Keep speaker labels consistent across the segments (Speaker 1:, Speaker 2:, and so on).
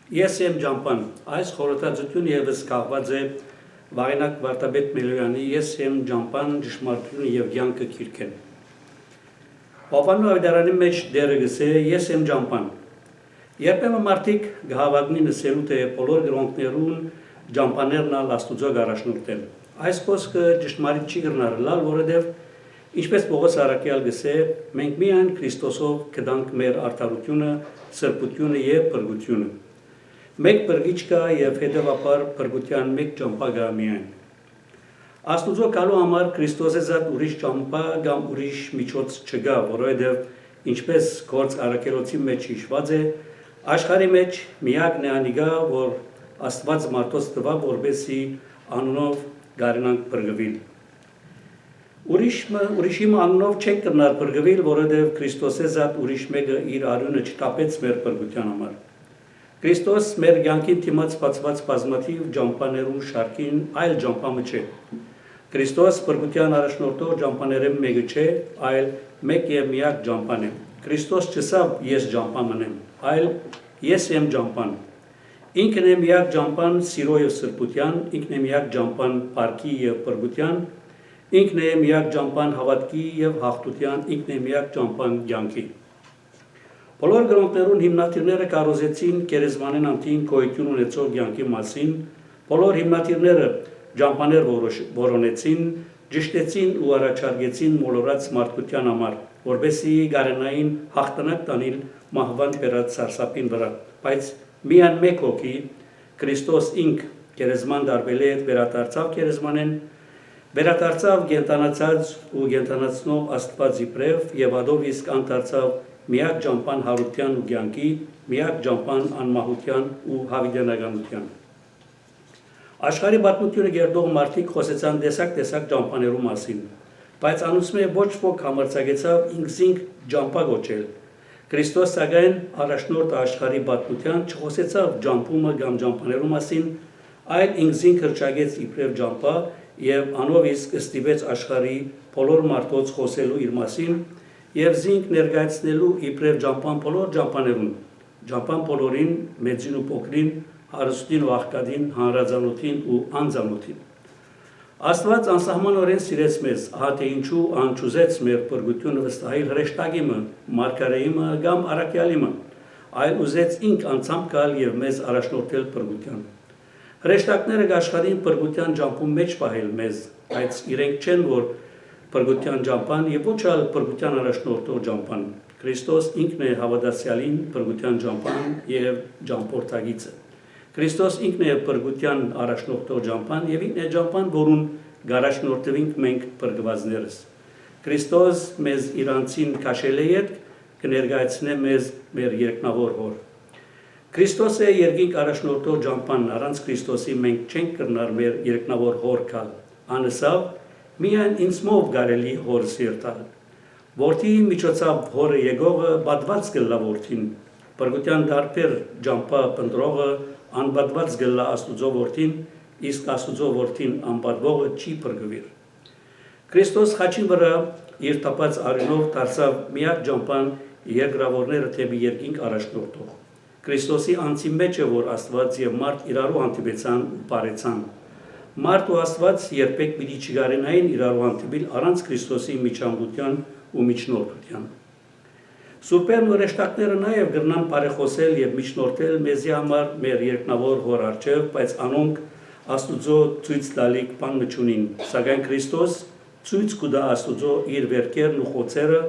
Speaker 1: Ես եմ ջամպան, այս խորհրդածությունը եւս կախված է Վաղենակ Վարդապետ Մելոյանի Ես եմ ջամպան ճշմարտությունը եւ կյանքը քիրքեն։ Պապանու ավետարանի մեջ դերը գսե Ես եմ ջամպան։ Երբեմն մարդիկ գահավագնի նսելու թե բոլոր գրոնքներուն ջամպաներն Աստուծո առաջնորդեն։ Այս խոսքը ճշմարիտ չի գրնարլալ, որովհետև ինչպես Պողոս Արաքյալ գսե, մենք միայն Քրիստոսով կդանք մեր արդարությունը, սրբությունը եւ փրկությունը։ Մեկ փրկիչ կա եւ հետեւաբար փրկության մեկ ճամփա կա միայն։ Աստուծո կալու համար Քրիստոսը զատ ուրիշ ճամփա կամ ուրիշ միջոց չկա, որովհետև ինչպես գործ Արաքելոցի մեջ հիշված է, աշխարհի մեջ միակն է անիգա, որ Աստված մարդոց տվավ, որպեսզի անունով գարնանք փրկվել։ Ուրիշի անունով չենք կրնար փրկվել, որովհետև Քրիստոսը զատ ուրիշ մեկը իր արյունը չտապեց մեր փրկության համար։ Քրիստոս մեր կյանքին դիմաց բացված բազմաթիվ ջամփաներու շարքին այլ ջամփամը չէ։ Քրիստոս փրկության առաջնորդող ջամփաներեմ մեկը չէ, այլ մեկ եւ միակ ջամփան է։ Քրիստոս չսավ ես ջամփան եմ, այլ ես եմ ջամփան։ Ինքն է միակ ջամփան սիրո եւ սրբության, ինքն է միակ ջամփան փառքի եւ փրկության, ինքն է միակ ջամփան հավատքի եւ հաղթության, ինքն է միակ ջամփան կյանքի։ Բոլոր գրոնքներուն հիմնադիրները կարոզեցին կերեզմանեն անտին գոյություն ունեցող կյանքի մասին, բոլոր հիմնադիրները ջամփաներ որոնեցին, ճշտեցին ու առաջարկեցին մոլորած մարդկության համար, որբեսի գարենային հաղթանակ տանել մահվան բերած սարսափին վրա, բայց միայն մեկ հոգի Քրիստոս ինք կերեզման դարբել է վերադարձավ կերեզմանեն, վերադարձավ գենտանացած ու գենտանացնող Աստված իբրև եւ adov իսկ անդարձավ միակ ջամփան հարության ու կյանքի, միակ ջամփան անմահության ու հավիտենականության։ Աշխարհի պատմությունը գերդող մարդիկ խոսեցան տեսակ ջամփաներու մասին, բայց անուսմե ոչ ոք համարձակեցավ ինքզինք ջամփա գոչել։ Քրիստոս սակայն առաջնորդ աշխարհի պատմության չխոսեցավ ջամփումը կամ ջամփաներու մասին, այլ ինքզին քրճագեց իբրև ջամփա եւ անով իսկ ստիպեց աշխարհի բոլոր մարդոց խոսելու իր մասին եւ զինք ներկայացնելու իբրև ջամփան բոլոր ջամփաներուն, ջամփան բոլորին, մեծին ու փոքրին, հարստին ու աղքատին, հանրազանոթին ու անզանոթին։ Աստված անսահմանորեն սիրեց մեզ, ահա թե ինչու անչուզեց մեր փրկությունը վստահել հրեշտակիմը, մարգարեիմը կամ արաքյալիմը, այլ ուզեց ինք անցամբ գալ եւ մեզ առաջնորդել փրկության։ Հրեշտակները աշխարհին փրկության ջամփում մեջ պահել մեզ, բայց իրենք չեն որ փրկության ջամփան եւ ոչ այլ փրկության առաջնորդող ջամփան։ Քրիստոս ինքն է հավատացյալին փրկության ջամփան եւ ջամփորդագիծը։ Քրիստոս ինքն է փրկության առաջնորդող ջամփան եւ ինքն է ջամփան, որուն գարաշնորթվենք մենք փրկվածներս։ Քրիստոս մեզ իրանցին քաշել է յետ կներկայացնե մեզ մեր երկնավոր հոր։ Քրիստոս է երկինք առաջնորդող ջամփան, առանց Քրիստոսի մենք չենք կրնար մեր երկնավոր հոր կալ։ Անսավ միայն ինձմով գարելի հոր սիրտալ։ Որդի միջոցով հորը եկողը բադված գլա որդին, փրկության դարբեր ջամփա պնդրողը անբադված գլա Աստուծո որդին, իսկ Աստուծո որդին անբադվողը չի փրկվիր։ Քրիստոս խաչին վրա իր տապած արյունով դարձավ միակ ջամփան երկրավորները թեպի երկինք առաջնորդող։ Քրիստոսի անձի մեջ է որ Աստված եւ մարդ իրարու հանդիպեցան ու բարեցան։ Մարդ ու Աստված երբեք պիտի չգարենային իրարու հանդիպել առանց Քրիստոսի միջամտության ու միջնորդության։ Սուրբերն ու հրեշտակները նաև գրնան բարեխոսել եւ միջնորդել մեզի համար մեր երկնավոր հոր առջև, բայց անոնք Աստուծո ցույց տալիք բան չունին, սակայն Քրիստոս ցույց կտա Աստուծո իր վերքերն ու խոցերը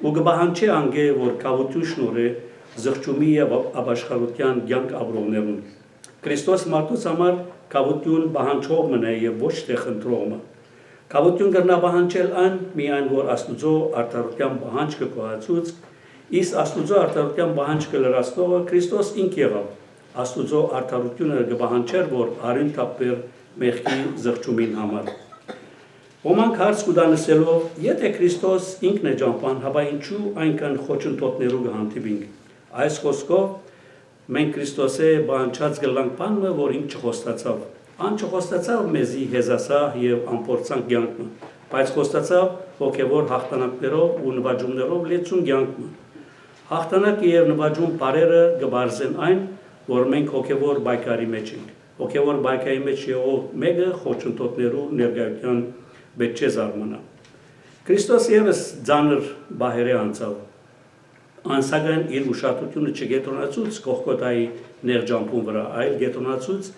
Speaker 1: ու կբահանջի անգե որ կավություն շնորհե զղջումի եւ ապաշխարության կյանք ապրողներուն։ Քրիստոս մարդուց համար կավություն բահանջող մնա եւ ոչ թե խնդրողը։ Կավություն կրնա բահանջել այն միայն որ Աստուծո արդարության բահանջ կկոյացուց, իսկ Աստուծո արդարության բահանջ կլրացնողը Քրիստոս ինք եղավ։ Աստուծո արդարությունը կբահանջեր որ արին թափեր մեղքի զղջումին համար։ Ոմանք հարց կուտանսելով, եթե Քրիստոս ինքն է ջամփան, հապա ինչու այնքան խոչընդոտներու կհանդիպինք։ Այս խոսքով մենք Քրիստոսի բանջած գլանք բանը, որ ինք չխոստացավ։ Ան չխոստացավ մեզի հեզասահ եւ ամփորձանք կյանքը, բայց խոստացավ հոգեվոր հաղթանակներով ու նվաճումներով լեցուն կյանքը։ Հաղթանակը եւ նվաճում բարերը կբարձեն այն, որ մենք հոգևոր բայկարի մեջ ենք։ Հոգևոր բայկարի մեջ եղող մեկը խոչընդոտներու ներկայության պետք չէ զարմանա։ Քրիստոս ևս ձանր բահերի անցավ։ Անսակայն իր ուշադրությունը չգետրոնացուց Գողգոթայի ներջամփուն վրա, այլ գետրոնացուց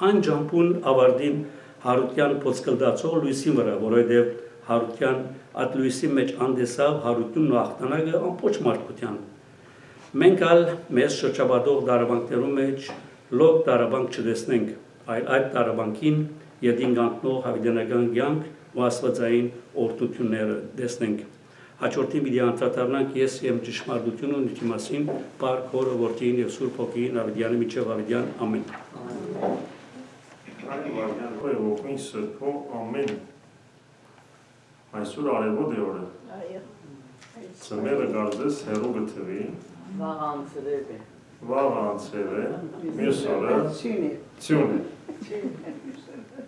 Speaker 1: այն ջամփուն ավարտին հարության փոցկլդացող լույսին վրա, որովհետև հարության այդ լույսի մեջ անդեսավ հարությունն ու ախտանակը ամբողջ մարդկության։ Մենք ալ մեզ շրջապատող դարաբանքներու մեջ լոկ դարաբանք չտեսնենք, այլ այդ դարաբանքին յետին կանգնող հավիտենական կյանք ու աստվածային օրհնությունները տեսնենք։ Հաջորդին պիտի անդրադառնանք ես եմ ճշմարտությունը ունի մասին Փառք Հորը Որդին եւ Սուրբ Հոգին Ավետյանի միջև Ավետյան ամեն։
Speaker 2: Ողջույն Սրբո ամեն։ Այսօր արևոտ է օրը։ Ծմերը գարձես հերո գտվի։ Վաղ անցել է։ Մյուս օրը ցյուն է։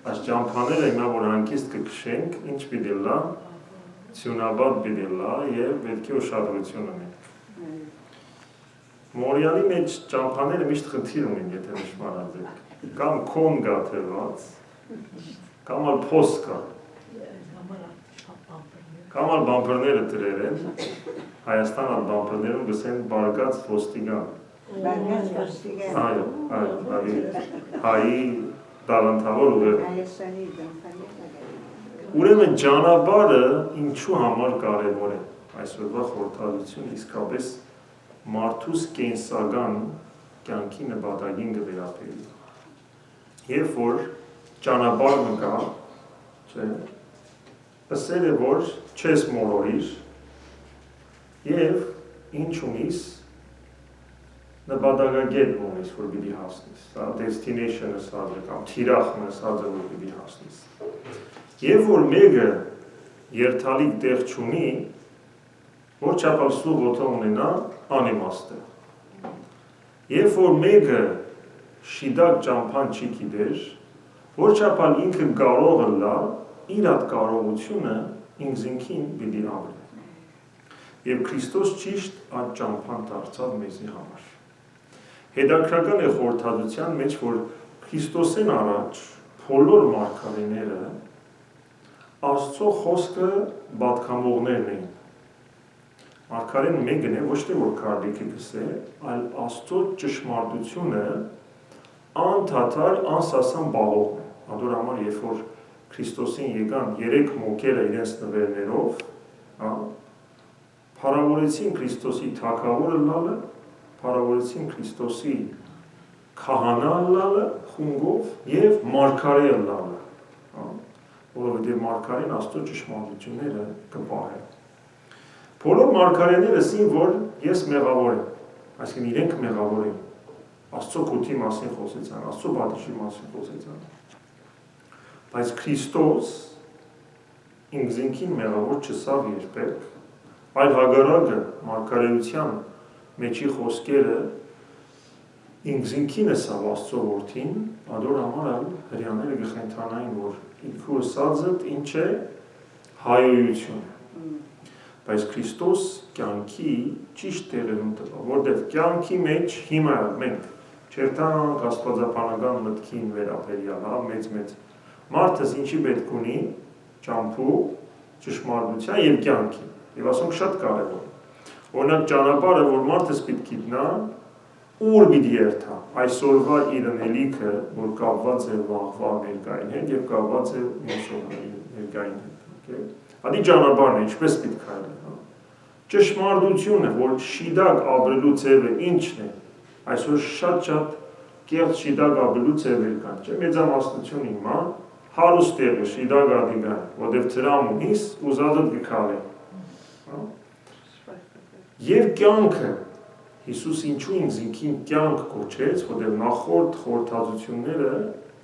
Speaker 2: Այս ճամփաները հիմա որ հանգիստ կքշենք, ինչ պիտի լա, ցյունաբադ պիտի լա եւ պետք է ուշադրություն ունենք։ Մորյալի մեջ ճամփաները միշտ խնդիր ունեն, եթե նշմարած եք։ Կամ կոն կա թեված, կամ ալ փոս կա։ Կամ ալ բամպերները դրել են, Հայաստան ալ բամպերներում գսեն բարգած ոստիգան։ Այո, հայի դավանթավոր ուղեր։ Ուրեմն ճանապարհը ինչու համար կարևոր է այսօրվա խորհրդածությունը իսկապես մարդուս կենսական կյանքի նպատակին կվերապերի։ Երբ որ ճանապարհը կա, չէ, ասել է որ չես մոլորիր եւ ինչ ունիս նպատակագետ ունես որ պիտի հասնես, հա, destination-ը սազը կամ թիրախն սազը որ պիտի հասնես։ Եվ որ մեկը երթալիք տեղ չունի, որ չափալ սուղ օդը ունենա, անիմաստ է։ Եվ որ մեկը շիդակ ճամփան չի գիտեր, որ չափալ ինքը կարող է լա, իր այդ կարողությունը ինքնին պիտի ապրի։ Եվ Քրիստոս ճիշտ այդ ճամփան դարձավ մեզի համար։ Հետաքրքրական է խորհրդածության մեջ, որ Քրիստոսեն առաջ բոլոր մարգարեները Աստծո խոսքը պատգամողներն էին։ Մարգարեն մեկն է, ոչ թե որ կարդիքը գսե, այլ Աստծո ճշմարտությունը անդադար անսասան բաղողն է։ Ադոր համար երբ որ Քրիստոսին եկան 3 մոկերը իրենց նվերներով, փառավորեցին Քրիստոսի թագավորը լալը, փառավորեցին Քրիստոսի քահանա լալը խունգով եւ մարգարեը լալը, որովհետեւ մարգարեն Աստծո ճշմարտությունները կպահե։ Բոլոր մարգարեները ասին, որ ես մեղավոր եմ, այսինքն իրենք մեղավոր են։ Աստծո կոթի մասին խոսեցան, Աստծո պատիժի մասին խոսեցան։ Բայց Քրիստոս ինքնին մեղավոր չսավ երբեք, այլ հագարակը մարգարեության մեջի խոսքերը ինքնին սավ Աստծո որդին, ադոր համար հрьяաները գխենթանային, որ ինքու ասածդ ինչ է հայոյություն։ Բայց Քրիստոս կյանքի ճիշտ տեղերում տվավ, որտեղ կյանքի մեջ հիմա մենք չերտանք աստվածաբանական մտքին վերաբերյալ, մեծ մարդս ինչի պետք ունի ճամփու, ճշմարտության եւ կյանքի։ Եվ ասենք շատ կարևոր է։ Օրինակ ճանապարհը, որ մարդս պետք է գտնա, ուր պիտի երթա։ Այսօրվա իր անելիքը, որ կապված է վաղվա ներկային հետ եւ կապված է մյուսօրվա ներկային հետ։ Ադի ճանապարհն է, ինչպես պետք է այլ։ Ճշմարտությունը, որ շիդակ ապրելու ձևը ինչն է, այսօր շատ կեղծ շիդակ ապրելու ձևեր կան, չէ՞, մեծամասնություն հիմա հարուստ տեղը շիդակ ադիգան, որտեղ ծրամ ունիս ուզածդ կքալի։ Եվ կյանքը Հիսուս ինչու ինքնին կյանք կոչեց, որտեղ նախորդ խորհրդածությունները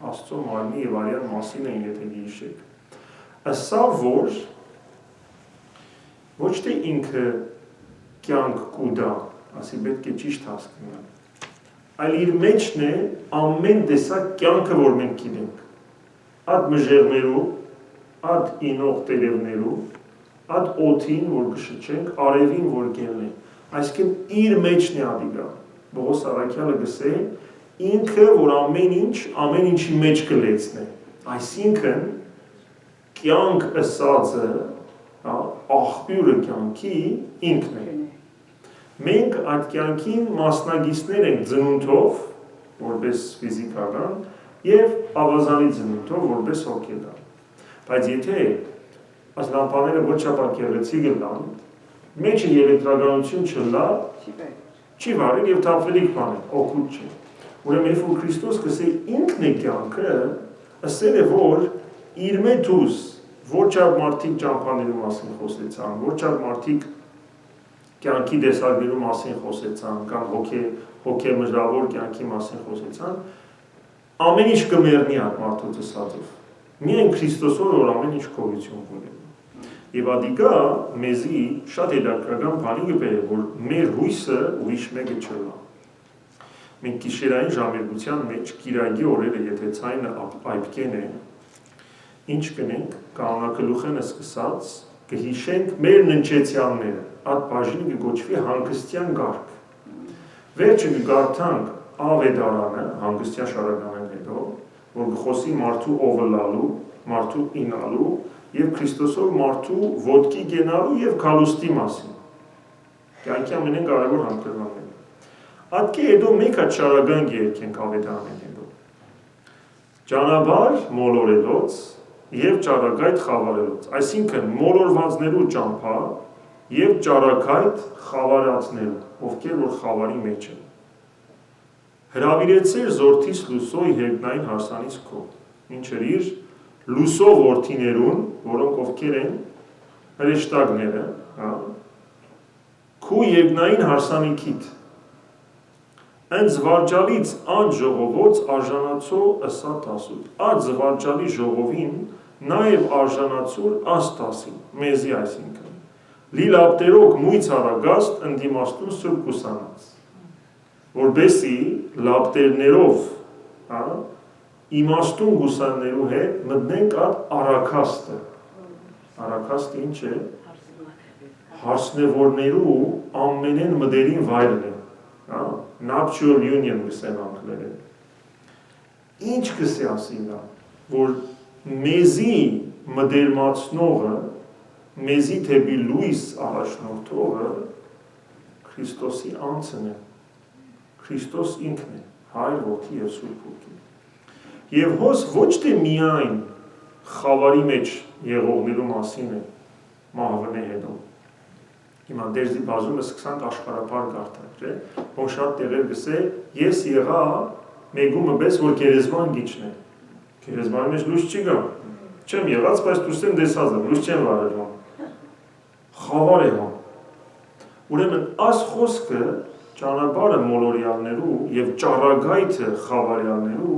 Speaker 2: Աստծո մարմնի եւ արյան մասին էին, եթե գիշեք։ Ասա որ ոչ թե ինքը կյանք կուդա, ասի պետք է ճիշտ հասկանալ, այլ իր մեջն է ամեն տեսակ կյանքը, որ մենք գիտենք, այդ մժեղներու, այդ ինող տերևներու, այդ օդին, որ կշչենք, արևին, որ գելնենք, այսինքն իր մեջն է ադիգա, Պողոս Առաքյալը գսե, ինքը, որ ամեն ինչի մեջ կլեցնե։ Այսինքն, կյանք ըսածը, աղբյուրը կյանքի ինքն է։ Մենք այդ կյանքին մասնագիստներ ենք ծնունդով, որպես ֆիզիկական, և ավազանի ծնունդով, որպես հոգեկան։ Բայց եթե այս լամպաները ոչ շապակ գեղեցիկ լան, մեջը էլեկտրականություն չլա, չի վարել և թափվելիք բան է, օգուտ չէ։ Ուրեմն երբ որ Քրիստոս կսե ինքն է կյանքը, ասել է, որ իր մեթուս ոչ այլ մարդիկ ճամփաներու մասին խոսեցան, ոչ այլ մարդիկ կյանքի դեսագներու մասին խոսեցան, կամ հոգեմժավոր կյանքի մասին խոսեցան, ամեն ինչ կմեռնի այդ մարդուց ասածով։ Միայն Քրիստոսով որ ամեն ինչ գոյություն ունի։ Եվ ադիկա մեզի շատ հետաքրքրական բանի կբերի, որ մեր հույսը ուրիշ մեկը չլա։ Մենք գիշերային ժամերգության մեջ կիրակի օրերը, եթե ցայնը այբկեն է, ինչ կնենք, կանոնակգլուխենը սկսած, կհիշենք մեր ննչեցյանները, այդ բաժինը կգոչվի հանգստյան գարկ։ Վերջը կգարթանք ավետարանը, հանգստյան շարականեն հետո, որ կխոսի մարդու օվլալու, մարդու ինալու և Քրիստոսով մարդու ոտքի գենալու և կալուստի մասին։ Կյանքի ամենեն կարևոր համկրվանները։ Ատկի հետո մեկ հատ շարական երգենք ավետարանեն հետո։ Ճանապարհ մոլորելոց և ճարագայթ խավարելոց, այսինքն մոլորվածներու ճամփա և ճարագայթ խավարածներու, ովքեր որ խավարի մեջ են։ Հրավիրեցիր զորթիս լուսոյ երկնային հարսանից քո, ինչեր իր լուսով որդիներուն, որոնք ովքեր են հրեշտակները, քու երկնային հարսանիքիդ, այն զվարճալից ան ժողովոց արժանացո ըսատ ասուտ, այդ զվարճալի ժողովին նաև արժանացուր աստասին, մեզի այսինքն, լիլապտերոք մույց արագաստ ընդիմաստուն սուրբ կուսանած, որբեսի լապտերներով իմաստուն գուսաններու հետ մտնենք այդ արաքաստը, արաքաստը ինչ է, հարսնևորներու ամենեն մդերին վայրն է, nuptial union գսեն անգլերեն, ինչ կսի ասի նա, որ մեզի մդերմացնողը, մեզի թեպի լույս առաջնորդողը Քրիստոսի անձն է, Քրիստոս ինքն է, Հայր, Որդի և Սուրբ Հոգի։ Եվ հոս ոչ թե միայն խավարի մեջ եղողներու մասին է մահվնե հետո։ Հիմա դերձի բազումը սկսանք աշխարհապար գարտակ, չէ՞։ Որ շատ տեղեր գսե, ես եղա մեգումը պես, որ գերեզման գիչն է։ Գերեզմանի մեջ լույս չի գա։ Չեմ եղած, բայց դուրսեմ դեսած եմ, լույս չեմ վարել։ Խավար է համ։ Ուրեմն աս խոսքը ճանապարհը մոլորյալներու եւ ճառագայթը խավարյալներու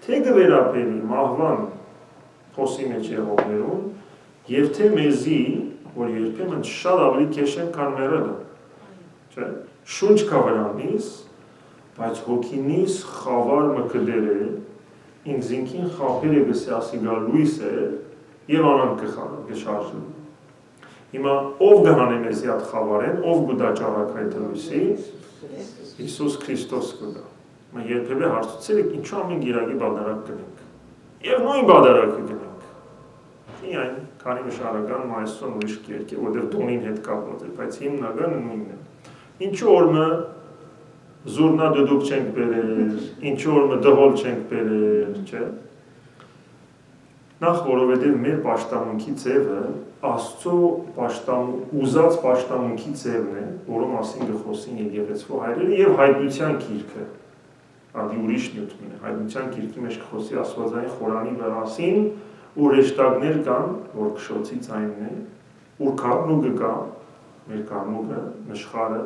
Speaker 2: թե կվերապերի մահվան փոսի մեջ եղողներուն եւ թե մեզի, որ երբեմն շատ ավելի քեշ են քան մեռելը, չէ՞։ Շունչ կավրանից, բայց հոգինից խավար մկդերը ինքզինքին խափեր է գսի գալ լույս է եւ անանք կշարժի։ Հիմա ով գհանե մեզի այդ խավարեն, ով գուտա ճառագայթը լույսի, Հիսուս Քրիստոս կգա։ Մենք երբևէ հարցուցել եք ինչու ամեն գիրակի բادرակ գնենք։ Եվ նույն բادرակը գնենք։ Միայն քանի նշարական մայստրոն ուրիշ կերկ է, որտեղ տոնին հետ կապված է, բայց հիմնականը նույնն է։ Ինչու օրը զուրնա դդուկ չենք բերել, ինչու օրը դհոլ չենք բերել, չէ՞։ Նախ որովհետև մեր պաշտամունքի ձևը Աստծո ուզած պաշտամունքի ձևն է, որը մասին գխոսին եկեղեցու հայրերը եւ հայտնության գիրքը։ Ադի ուրիշ նյութն է, հայտնության գիրքի մեջ կխոսի Աստվածային խորանի վրասին, ու հրեշտակներ կան, որ քշոցի ձայնն է, ուր կառնուկը կա, մեր կառնուկը, նշխարը,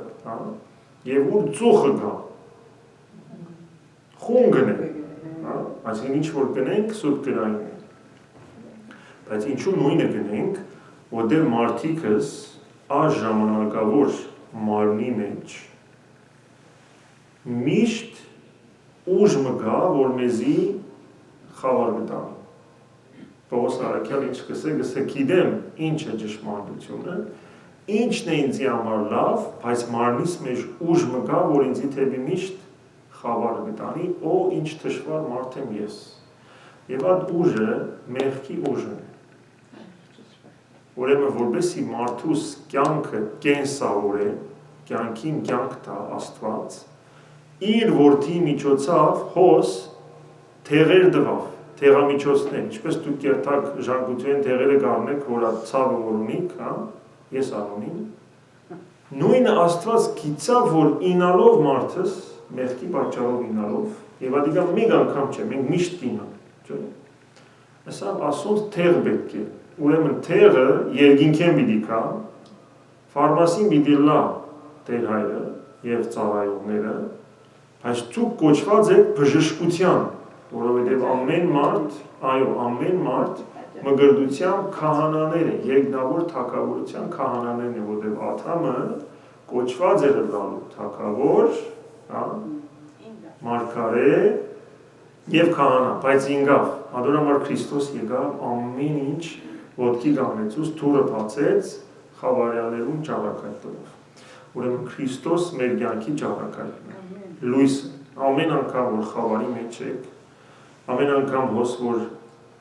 Speaker 2: եւ ուր ծուխը կա։ Խունգն է, այսինքն ինչ որ գնենք, սուրբ գրային է։ Բայց ինչու նույնը գնենք, որտեղ մարդիկս այս ժամանակավոր մարմնի մեջ միշտ ուժ մգա, որ մեզի խավար գտան։ Պողոս Արաքյալ ինչ գսե գիտեմ ինչ է ճշմարտությունը, ինչն է ինձի համար լավ, բայց մարմնիս մեջ ուժ մգա, որ ինձի թեպի միշտ խավարը գտանի, օ ինչ թշվար մարդ եմ ես։ Եվ այդ ուժը մեղքի ուժն է։ Ուրեմն որպեսզի մարդուս կյանքը կենսավորե, կյանքին կյանք տա Աստված, իր որդի միջոցով հոս թեղեր դվավ, թեղամիջոցներ, ինչպես դուք երթակ ժանգության թեղերը գարնեք, որ այդ ցավը որ ունիք, ես անունին, նույնը Աստված գիտավ, որ ինալով մարդս, մեղքի պատճառով ինալով, եւ ադիգա մեկ անգամ չէ, մենք միշտ կինանք, չէ՞։ Ասա ասոնց թեղ պետք է։ Ուրեմն թեղը երկինքեն պիտի կա, ֆարմասին պիտի լա Տեր հայրը եւ ծառայողները, բայց դուք կոչված եք բժշկության, որովհետեւ ամեն մարդ մգրդության քահանաներ է, երկնավոր թագավորության քահանաներն է, որովհետեւ Աթամը կոչված էր լալու թագավոր, մարգարե եւ քահանա, բայց ինգավ, adorամար Քրիստոս եկավ ամեն ինչ ոտքի գանեցուց թուրը բացեց խավարյաներուն ճառագայթելով։ Ուրեմն Քրիստոս մեր կյանքի ճառագայթն է։ Լույսը ամեն անգամ որ խավարի մեջ եք, ամեն անգամ հոս որ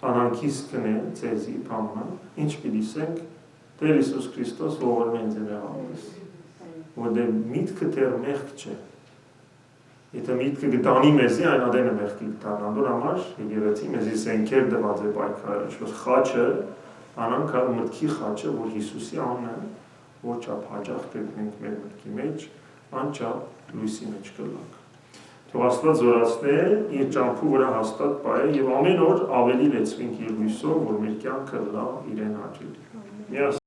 Speaker 2: անանքիս կնե ցեզի բամը, ինչ պիտի ասենք, Տեր Հիսուս Քրիստոս ողորմեն ձեր հավատս։ Որտեղ միտքը դեռ մեղք չէ։ Եթե միտքը գտանի մեզի այն ադենը մեղքի գտան, անդոր համար եկեղեցի մեզի սենքեր դված է պայքարը, ինչպես խաչը, անանքալ մտքի խաչը, որ Հիսուսի անունը, որ չափ հաջող կգնենք մեր մտքի մեջ, անչափ լույսի մեջ կլանք։ Թող Աստված զորացնե իր ճամփու վրա հաստատ բայ եւ ամեն օր ավելի լեցվենք իր լույսով, որ մեր կյանքը լավ իրեն հաճելի։